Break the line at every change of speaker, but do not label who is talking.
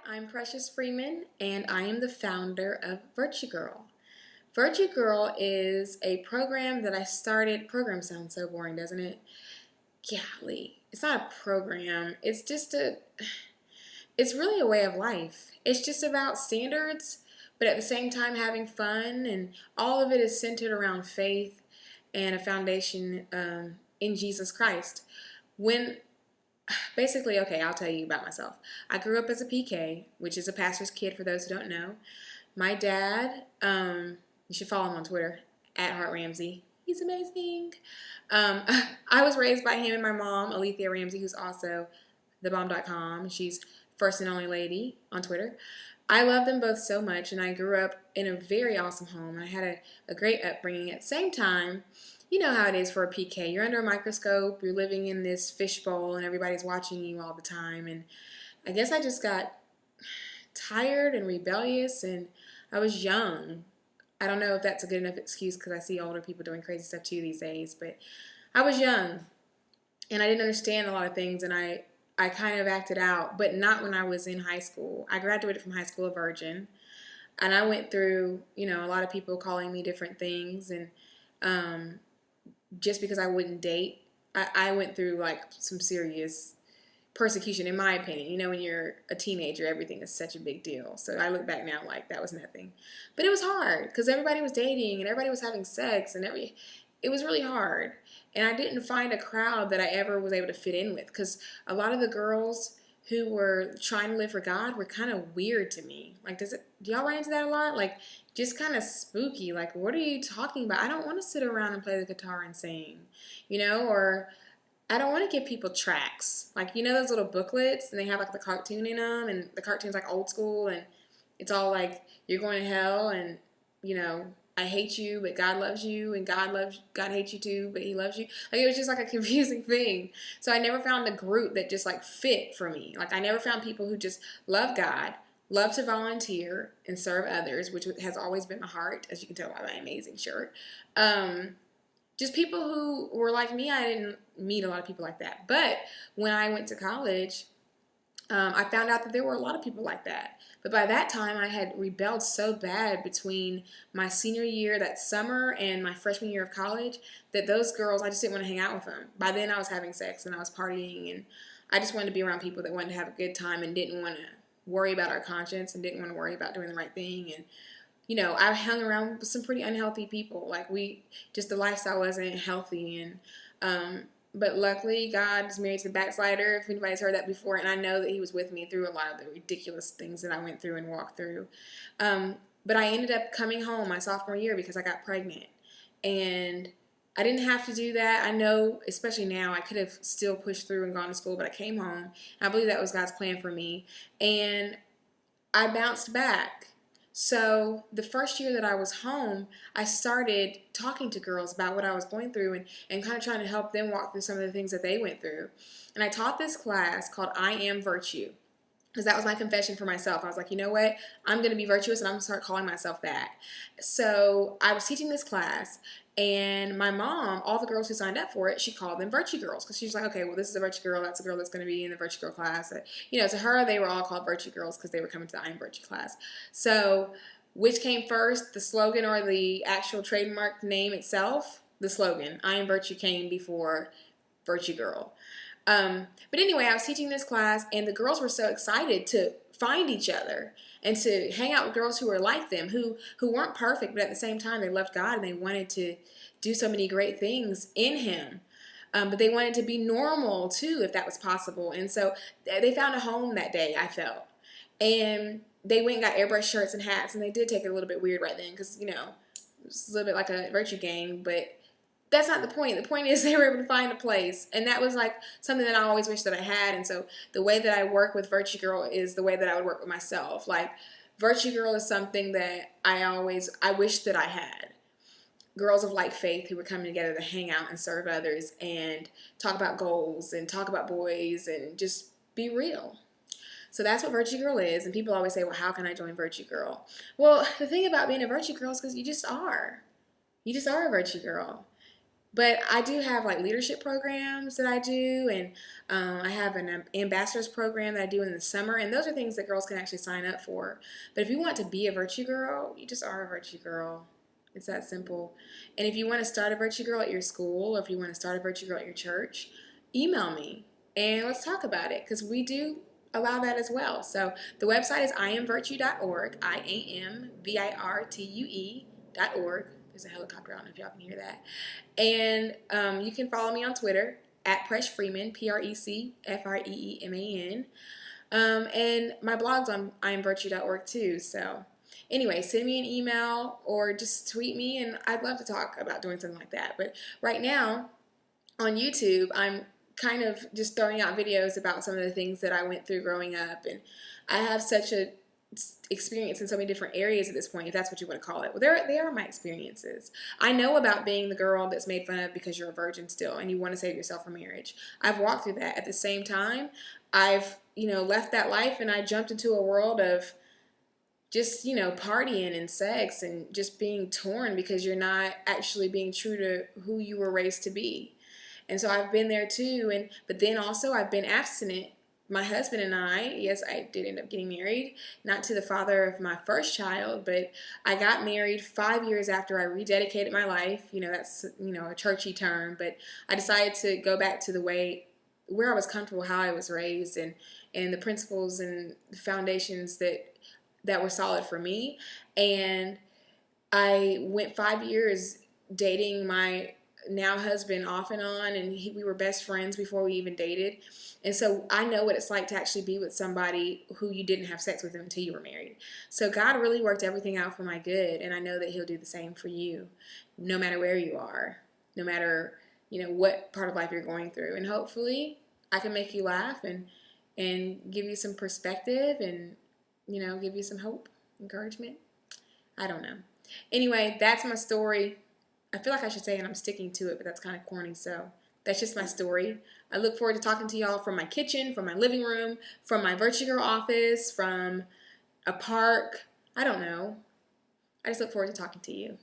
I'm Precious Freeman, and I am the founder of Virtue Girl. Virtue Girl is a program that I started. Program sounds so boring, doesn't it? Golly, it's not a program. It's really a way of life. It's just about standards, but at the same time having fun, and all of it is centered around faith and a foundation in Jesus Christ. When Basically, okay, I'll tell you about myself. I grew up as a PK, which is a pastor's kid for those who don't know. My dad, you should follow him on Twitter, at Hart Ramsey. He's amazing. Um, I was raised by him and my mom, Alethea Ramsey, who's also thebomb.com. She's first and only lady on Twitter. I love them both so much, and I grew up in a very awesome home. I had a great upbringing. At the same time, you know how it is for a PK. You're under a microscope, you're living in this fishbowl, and everybody's watching you all the time. And I guess I just got tired and rebellious, and I was young. I don't know if that's a good enough excuse because I see older people doing crazy stuff too these days, but I was young, and I didn't understand a lot of things, and I kind of acted out, but not when I was in high school. I graduated from high school a virgin, and I went through, a lot of people calling me different things, and just because I wouldn't date, I went through like some serious persecution, in my opinion. When you're a teenager, everything is such a big deal. So I look back now like that was nothing. But it was hard because everybody was dating and everybody was having sex and it was really hard. And I didn't find a crowd that I ever was able to fit in with because a lot of the girls who were trying to live for God were kind of weird to me. Like, do y'all run into that a lot? Like, just kind of spooky. Like, what are you talking about? I don't want to sit around and play the guitar and sing, or I don't want to give people tracks. Like, those little booklets, and they have like the cartoon in them, and the cartoon's like old school, and it's all like, you're going to hell, and, I hate you, but God loves you, and God hates you too, but he loves you. Like, it was just like a confusing thing. So I never found a group that just like fit for me. Like, I never found people who just love God, love to volunteer and serve others, which has always been my heart, as you can tell by my amazing shirt. Just people who were like me. I didn't meet a lot of people like that. But when I went to college, I found out that there were a lot of people like that. But by that time, I had rebelled so bad between my senior year, that summer, and my freshman year of college that those girls, I just didn't want to hang out with them. By then, I was having sex and I was partying, and I just wanted to be around people that wanted to have a good time and didn't want to worry about our conscience and didn't want to worry about doing the right thing. And I hung around with some pretty unhealthy people. Like, the lifestyle wasn't healthy. And but luckily, God is married to the backslider, if anybody's heard that before, and I know that he was with me through a lot of the ridiculous things that I went through and walked through. But I ended up coming home my sophomore year because I got pregnant. And I didn't have to do that. I know, especially now, I could have still pushed through and gone to school, but I came home. I believe that was God's plan for me. And I bounced back. So the first year that I was home, I started talking to girls about what I was going through and kind of trying to help them walk through some of the things that they went through. And I taught this class called I Am Virtue, because that was my confession for myself. I was like, you know what? I'm going to be virtuous, and I'm going to start calling myself that. So I was teaching this class, and my mom, all the girls who signed up for it, she called them Virtue Girls, because she's like, okay, well, this is a Virtue Girl. That's a girl that's going to be in the Virtue Girl class. To her, they were all called Virtue Girls because they were coming to the I Am Virtue class. So which came first, the slogan or the actual trademark name itself? The slogan. I Am Virtue came before Virtue Girl. But anyway, I was teaching this class, and the girls were so excited to find each other and to hang out with girls who were like them, who weren't perfect, but at the same time, they loved God and they wanted to do so many great things in him. But they wanted to be normal too, if that was possible. And so they found a home that day, I felt. And they went and got airbrush shirts and hats, and they did take it a little bit weird right then because, it was a little bit like a virtue gang, but that's not the point. The point is they were able to find a place, and that was like something that I always wished that I had. And so the way that I work with Virtue Girl is the way that I would work with myself. Like, Virtue Girl is something that I wish that I had. Girls of like faith who were coming together to hang out and serve others and talk about goals and talk about boys and just be real. So that's what Virtue Girl is. And people always say, well, how can I join Virtue Girl? Well, the thing about being a Virtue Girl is because you just are. You just are a Virtue Girl. But I do have like leadership programs that I do, and I have an ambassadors program that I do in the summer, and those are things that girls can actually sign up for. But if you want to be a virtue girl, you just are a virtue girl. It's that simple. And if you want to start a virtue girl at your school, or if you want to start a virtue girl at your church, email me and let's talk about it, because we do allow that as well. So the website is iamvirtue.org, iamvirtue.org. There's a helicopter. I don't know if y'all can hear that. And you can follow me on Twitter at Presh Freeman, PRECFREEMAN. And my blog's on iamvirtue.org too. So anyway, send me an email or just tweet me, and I'd love to talk about doing something like that. But right now on YouTube, I'm kind of just throwing out videos about some of the things that I went through growing up, and I have such a experience in so many different areas at this point, if that's what you want to call it. Well, they are my experiences. I know about being the girl that's made fun of because you're a virgin still and you want to save yourself for marriage. I've walked through that. At the same time, I've left that life and I jumped into a world of just partying and sex and just being torn because you're not actually being true to who you were raised to be. And so I've been there too, but then also I've been abstinent. My husband and I, yes, I did end up getting married, not to the father of my first child, but I got married 5 years after I rededicated my life. That's a churchy term, but I decided to go back to the way where I was comfortable, how I was raised, and the principles and foundations that were solid for me. And I went 5 years dating my now husband off and on, and we were best friends before we even dated. And so I know what it's like to actually be with somebody who you didn't have sex with until you were married. So God really worked everything out for my good, and I know that he'll do the same for you, no matter where you are, no matter what part of life you're going through. And hopefully I can make you laugh and give you some perspective and give you some hope, encouragement. I don't know. Anyway, that's my story. I feel like I should say, and I'm sticking to it, but that's kind of corny, so that's just my story. I look forward to talking to y'all from my kitchen, from my living room, from my Virtue Girl office, from a park. I don't know. I just look forward to talking to you.